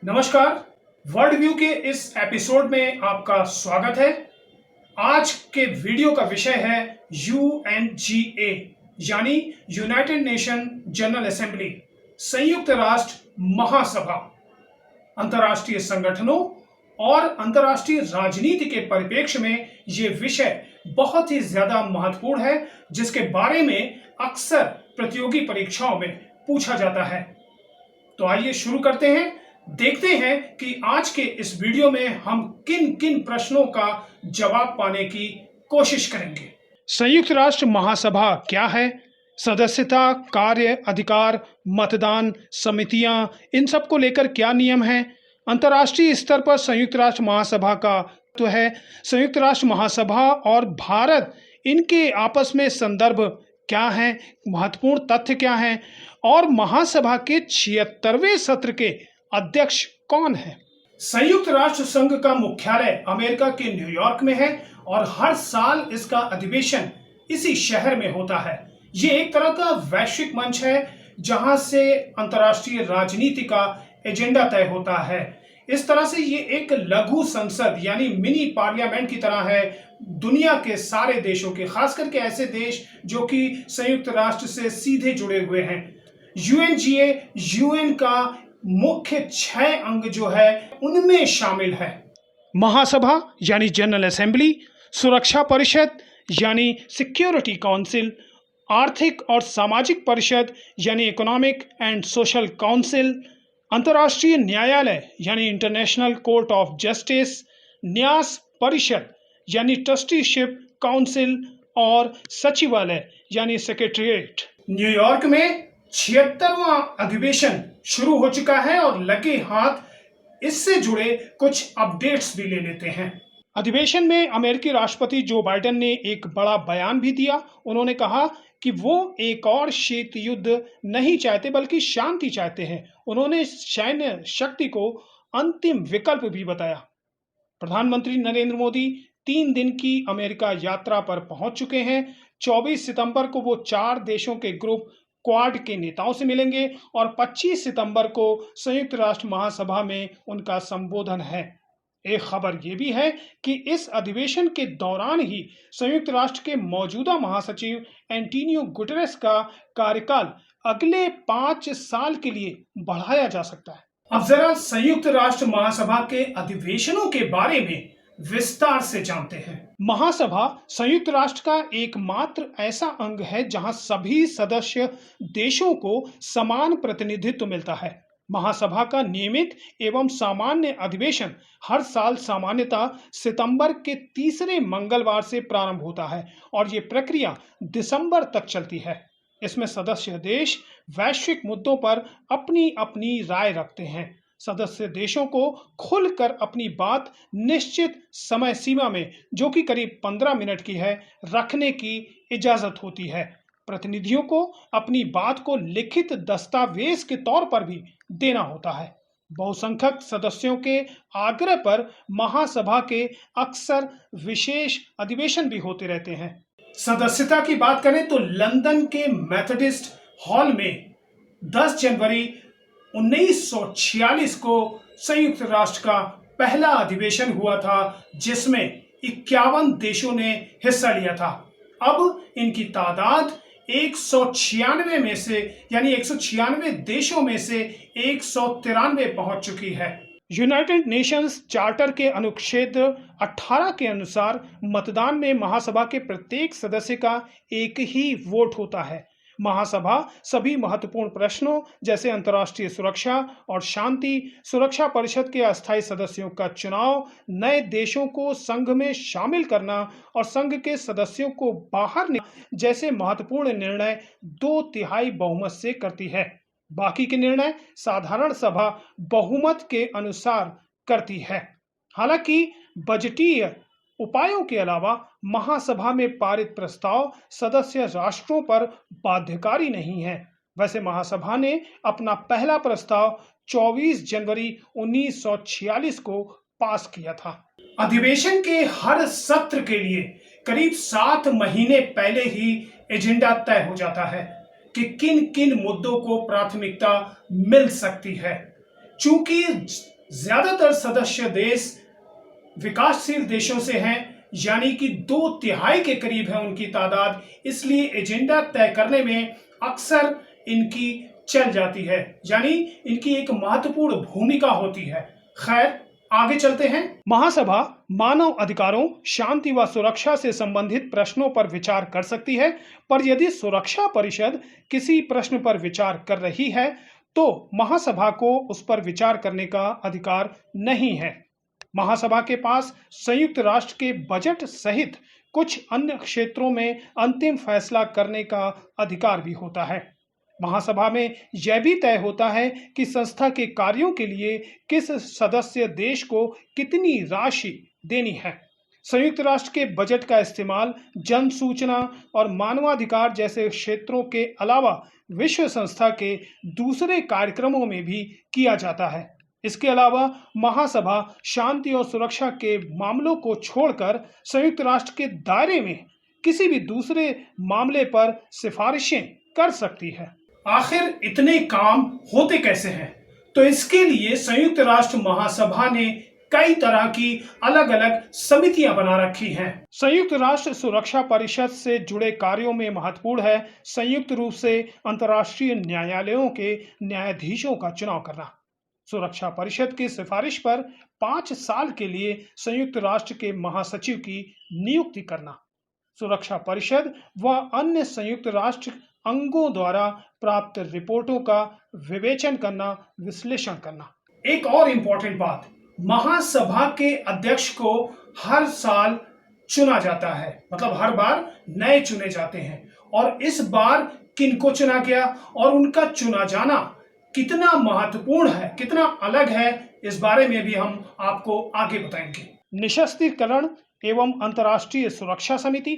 नमस्कार। World view के इस एपिसोड में आपका स्वागत है। आज के वीडियो का विषय है यूएनजीए यानी यूनाइटेड नेशन जनरल असेंबली, संयुक्त राष्ट्र महासभा। अंतर्राष्ट्रीय संगठनों और अंतर्राष्ट्रीय राजनीति के परिप्रेक्ष्य में ये विषय बहुत ही ज्यादा महत्वपूर्ण है, जिसके बारे में अक्सर प्रतियोगी परीक्षाओं में पूछा जाता है। तो आइए शुरू करते हैं। देखते हैं कि आज के इस वीडियो में हम किन किन प्रश्नों का जवाब पाने की कोशिश करेंगे। संयुक्त राष्ट्र महासभा क्या है? सदस्यता, कार्य, अधिकार, मतदान, समितियां, इन सब को लेकर क्या नियम है? अंतर्राष्ट्रीय स्तर पर संयुक्त राष्ट्र महासभा का तो है। संयुक्त राष्ट्र महासभा और भारत, इनके आपस में संदर्भ क्या है, महत्वपूर्ण तथ्य क्या हैं, और महासभा के 76वें सत्र के अध्यक्ष कौन है? संयुक्त राष्ट्र संघ का मुख्यालय अमेरिका के न्यूयॉर्क में है और हर साल इसका अधिवेशन इसी शहर में होता है। ये एक तरह का वैश्विक मंच है जहां से अंतर्राष्ट्रीय राजनीति का एजेंडा तय होता है। इस तरह से ये एक लघु संसद यानी मिनी पार्लियामेंट की तरह है दुनिया के सारे देशों के, खास करके ऐसे देश जो कि संयुक्त राष्ट्र से सीधे जुड़े हुए हैं। यूएनजीए यूएन का मुख्य 6 अंग जो है उनमें शामिल है। महासभा यानी जनरल असेंबली, सुरक्षा परिषद यानी सिक्योरिटी काउंसिल, आर्थिक और सामाजिक परिषद यानी इकोनॉमिक एंड सोशल काउंसिल, अंतर्राष्ट्रीय न्यायालय यानी इंटरनेशनल कोर्ट ऑफ जस्टिस, न्यास परिषद यानी ट्रस्टीशिप काउंसिल और सचिवालय यानी सेक्रेटरीट। न्यूयॉर्क में 76वां अधिवेशन शुरू हो चुका है और लगे हाथ इससे जुड़े कुछ अपडेट्स भी ले लेते हैं। अधिवेशन में अमेरिकी राष्ट्रपति जो बाइडेन ने एक बड़ा बयान भी दिया। उन्होंने कहा कि वो एक और शीत युद्ध नहीं चाहते बल्कि शांति चाहते हैं। उन्होंने सैन्य शक्ति को अंतिम विकल्प भी बताया। प्रधानमंत्री नरेंद्र मोदी 3 दिन की अमेरिका यात्रा पर पहुंच चुके हैं। 24 सितंबर को वो 4 देशों के ग्रुप क्वाड के नेताओं से मिलेंगे और 25 सितंबर को संयुक्त राष्ट्र महासभा में उनका संबोधन है। एक खबर यह भी है कि इस अधिवेशन के दौरान ही संयुक्त राष्ट्र के मौजूदा महासचिव एंटोनियो गुटेरेस का कार्यकाल अगले 5 साल के लिए बढ़ाया जा सकता है। अब जरा संयुक्त राष्ट्र महासभा के अधिवेशनों के बारे में विस्तार से जानते हैं। महासभा संयुक्त राष्ट्र का एकमात्र ऐसा अंग है जहां सभी सदस्य देशों को समान प्रतिनिधित्व मिलता है। महासभा का नियमित एवं सामान्य अधिवेशन हर साल सामान्यतः सितंबर के तीसरे मंगलवार से प्रारंभ होता है और ये प्रक्रिया दिसंबर तक चलती है। इसमें सदस्य देश वैश्विक मुद्दों पर अपनी अपनी राय रखते हैं। सदस्य देशों को खुलकर अपनी बात निश्चित समय सीमा में, जो कि करीब 15 मिनट की है, रखने की इजाजत होती है। प्रतिनिधियों को अपनी बात को लिखित दस्तावेज के तौर पर भी देना होता है। बहुसंख्यक सदस्यों के आग्रह पर महासभा के अक्सर विशेष अधिवेशन भी होते रहते हैं। सदस्यता की बात करें तो लंदन के मेथोडिस्ट हॉल में 10 जनवरी 1946 को संयुक्त राष्ट्र का पहला अधिवेशन हुआ था, जिसमें 51 देशों ने हिस्सा लिया था। अब इनकी तादाद 196 में से यानी 196 देशों में से 193 पहुंच चुकी है। यूनाइटेड नेशंस चार्टर के अनुच्छेद 18 के अनुसार मतदान में महासभा के प्रत्येक सदस्य का एक ही वोट होता है। महासभा सभी महत्वपूर्ण प्रश्नों जैसे अंतर्राष्ट्रीय सुरक्षा और शांति, सुरक्षा परिषद के अस्थायी सदस्यों का चुनाव, नए देशों को संघ में शामिल करना और संघ के सदस्यों को बाहर निकालना जैसे महत्वपूर्ण निर्णय 2/3 बहुमत से करती है। बाकी के निर्णय साधारण सभा बहुमत के अनुसार करती है। हालांकि बजटीय उपायों के अलावा महासभा में पारित प्रस्ताव सदस्य राष्ट्रों पर बाध्यकारी नहीं है। वैसे महासभा ने अपना पहला प्रस्ताव 24 जनवरी 1946 को पास किया था। अधिवेशन के हर सत्र के लिए करीब 7 महीने पहले ही एजेंडा तय हो जाता है कि किन किन मुद्दों को प्राथमिकता मिल सकती है। चूंकि ज्यादातर सदस्य देश विकासशील देशों से हैं, यानी कि 2/3 के करीब है उनकी तादाद, इसलिए एजेंडा तय करने में अक्सर इनकी चल जाती है, यानी इनकी एक महत्वपूर्ण भूमिका होती है। खैर, आगे चलते हैं। महासभा मानव अधिकारों, शांति व सुरक्षा से संबंधित प्रश्नों पर विचार कर सकती है, पर यदि सुरक्षा परिषद किसी प्रश्न पर विचार कर रही है तो महासभा को उस पर विचार करने का अधिकार नहीं है। महासभा के पास संयुक्त राष्ट्र के बजट सहित कुछ अन्य क्षेत्रों में अंतिम फैसला करने का अधिकार भी होता है। महासभा में यह भी तय होता है कि संस्था के कार्यों के लिए किस सदस्य देश को कितनी राशि देनी है। संयुक्त राष्ट्र के बजट का इस्तेमाल जन सूचना और मानवाधिकार जैसे क्षेत्रों के अलावा विश्व संस्था के दूसरे कार्यक्रमों में भी किया जाता है। इसके अलावा महासभा शांति और सुरक्षा के मामलों को छोड़कर संयुक्त राष्ट्र के दायरे में किसी भी दूसरे मामले पर सिफारिशें कर सकती है। आखिर इतने काम होते कैसे हैं? तो इसके लिए संयुक्त राष्ट्र महासभा ने कई तरह की अलग अलग समितियां बना रखी हैं। संयुक्त राष्ट्र सुरक्षा परिषद से जुड़े कार्यों में महत्वपूर्ण है संयुक्त रूप से अंतर्राष्ट्रीय न्यायालयों के न्यायाधीशों का चुनाव करना। सुरक्षा परिषद की सिफारिश पर 5 साल के लिए संयुक्त राष्ट्र के महासचिव की नियुक्ति करना। सुरक्षा परिषद व अन्य संयुक्त राष्ट्र अंगों द्वारा प्राप्त रिपोर्टों का विवेचन करना, विश्लेषण करना। एक और इंपॉर्टेंट बात, महासभा के अध्यक्ष को हर साल चुना जाता है, मतलब हर बार नए चुने जाते हैं। और इस बार किनको चुना गया और उनका चुना जाना कितना महत्वपूर्ण है, कितना अलग है, इस बारे में भी हम आपको आगे बताएंगे। निशस्त्रीकरण एवं अंतर्राष्ट्रीय सुरक्षा समिति,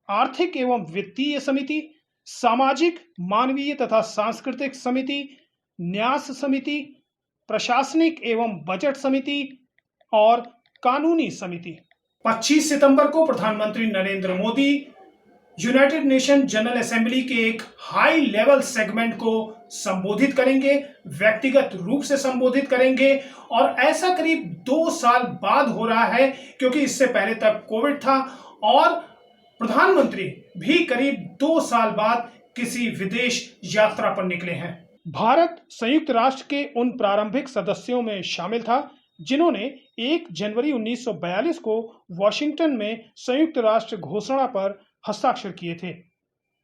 आर्थिक एवं वित्तीय समिति, सामाजिक, मानवीय तथा सांस्कृतिक समिति, न्यास समिति, प्रशासनिक एवं बजट समिति और कानूनी समिति। 25 सितंबर को प्रधानमंत्री Narendra Modi United nation general assembly के एक हाई लेवल सेगमेंट को संबोधित करेंगे, व्यक्तिगत रूप से संबोधित करेंगे। और ऐसा करीब 2 साल बाद हो रहा है, क्योंकि इससे पहले तक कोविड था और प्रधानमंत्री भी करीब 2 साल बाद किसी विदेश यात्रा पर निकले हैं। भारत संयुक्त राष्ट्र के उन प्रारंभिक सदस्यों में शामिल था जिन्होंने 1 जनवरी 1942 को वॉशिंगटन में संयुक्त राष्ट्र घोषणा पर हस्ताक्षर किए थे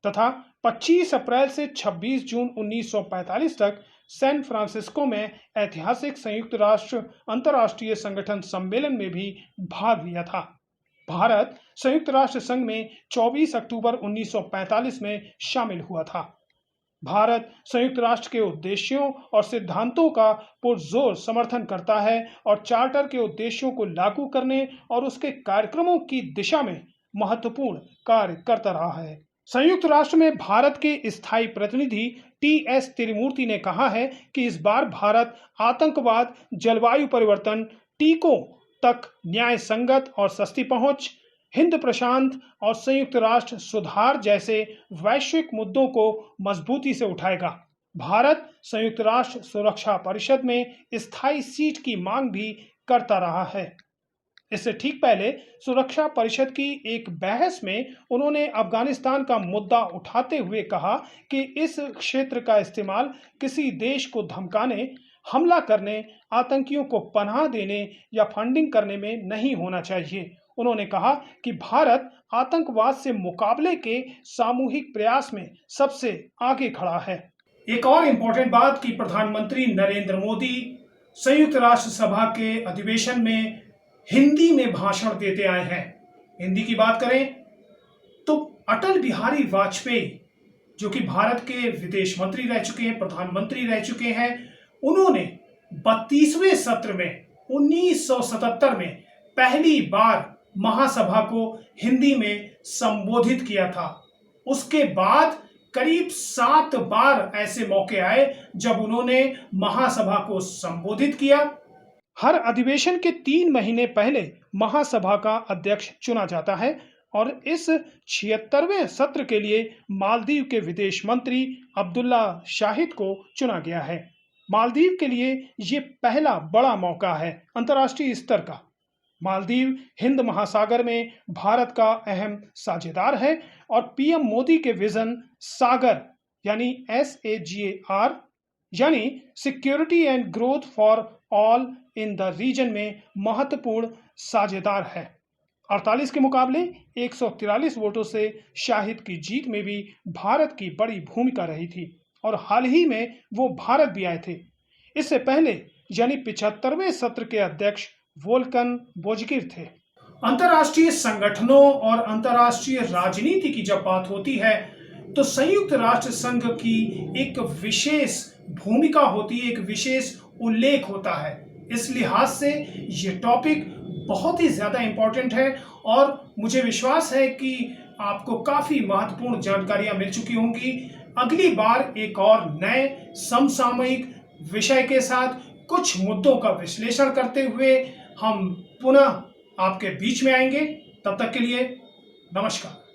तथा 25 अप्रैल से 26 जून 1945 तक सैन फ्रांसिस्को में ऐतिहासिक संयुक्त राष्ट्र अंतर्राष्ट्रीय संगठन सम्मेलन में भी भाग लिया था। भारत संयुक्त राष्ट्र संघ में 24 अक्टूबर 1945 में शामिल हुआ था। भारत संयुक्त राष्ट्र के उद्देश्यों और सिद्धांतों का पुरजोर समर्थन करता है और चार्टर के उद्देश्यों को लागू करने और उसके कार्यक्रमों की दिशा में महत्वपूर्ण कार्य करता रहा है। संयुक्त राष्ट्र में भारत के स्थायी प्रतिनिधि टी.एस. तिरुमूर्ति ने कहा है कि इस बार भारत आतंकवाद, जलवायु परिवर्तन, टीकों तक न्याय संगत और सस्ती पहुंच, हिंद प्रशांत और संयुक्त राष्ट्र सुधार जैसे वैश्विक मुद्दों को मजबूती से उठाएगा। भारत संयुक्त राष्ट्र सुरक्षा परिषद में स्थायी सीट की मांग भी करता रहा है। इससे ठीक पहले सुरक्षा परिषद की एक बहस में उन्होंने अफगानिस्तान का मुद्दा उठाते हुए कहा कि इस क्षेत्र का इस्तेमाल किसी देश को धमकाने, हमला करने, आतंकियों को पनाह देने या फंडिंग करने में नहीं होना चाहिए। उन्होंने कहा कि भारत आतंकवाद से मुकाबले के सामूहिक प्रयास में सबसे आगे खड़ा है। एक और इम्पोर्टेंट बात कि प्रधानमंत्री नरेंद्र मोदी संयुक्त राष्ट्र सभा के अधिवेशन में हिंदी में भाषण देते आए हैं। हिंदी की बात करें तो अटल बिहारी वाजपेयी, जो कि भारत के विदेश मंत्री रह चुके हैं, प्रधानमंत्री रह चुके हैं, उन्होंने 32वें सत्र में 1977 में पहली बार महासभा को हिंदी में संबोधित किया था। उसके बाद करीब 7 बार ऐसे मौके आए जब उन्होंने महासभा को संबोधित किया। हर अधिवेशन के 3 महीने पहले महासभा का अध्यक्ष चुना जाता है और इस 76वें सत्र के लिए मालदीव के विदेश मंत्री अब्दुल्ला शाहिद को चुना गया है। मालदीव के लिए ये पहला बड़ा मौका है अंतर्राष्ट्रीय स्तर का। मालदीव हिंद महासागर में भारत का अहम साझेदार है और पीएम मोदी के विजन सागर यानी SAGAR यानी security and growth for all in the region में महत्वपूर्ण साझेदार है। 48 के मुकाबले 143 वोटों से शाहिद की जीत में भी भारत की बड़ी भूमिका रही थी और हाल ही में वो भारत भी आए थे। इससे पहले यानी 75वें सत्र के अध्यक्ष वोल्कन बोजगिर थे। अंतर्राष्ट्रीय संगठनों और अंतर्राष्ट्रीय राजनीति की जब बात होती है तो संयुक्त राष्ट्र संघ की एक विशेष भूमिका होती है, एक विशेष उल्लेख होता है। इस लिहाज से ये टॉपिक बहुत ही ज्यादा इंपॉर्टेंट है और मुझे विश्वास है कि आपको काफी महत्वपूर्ण जानकारियां मिल चुकी होंगी। अगली बार एक और नए समसामयिक विषय के साथ कुछ मुद्दों का विश्लेषण करते हुए हम पुनः आपके बीच में आएंगे। तब तक के लिए नमस्कार।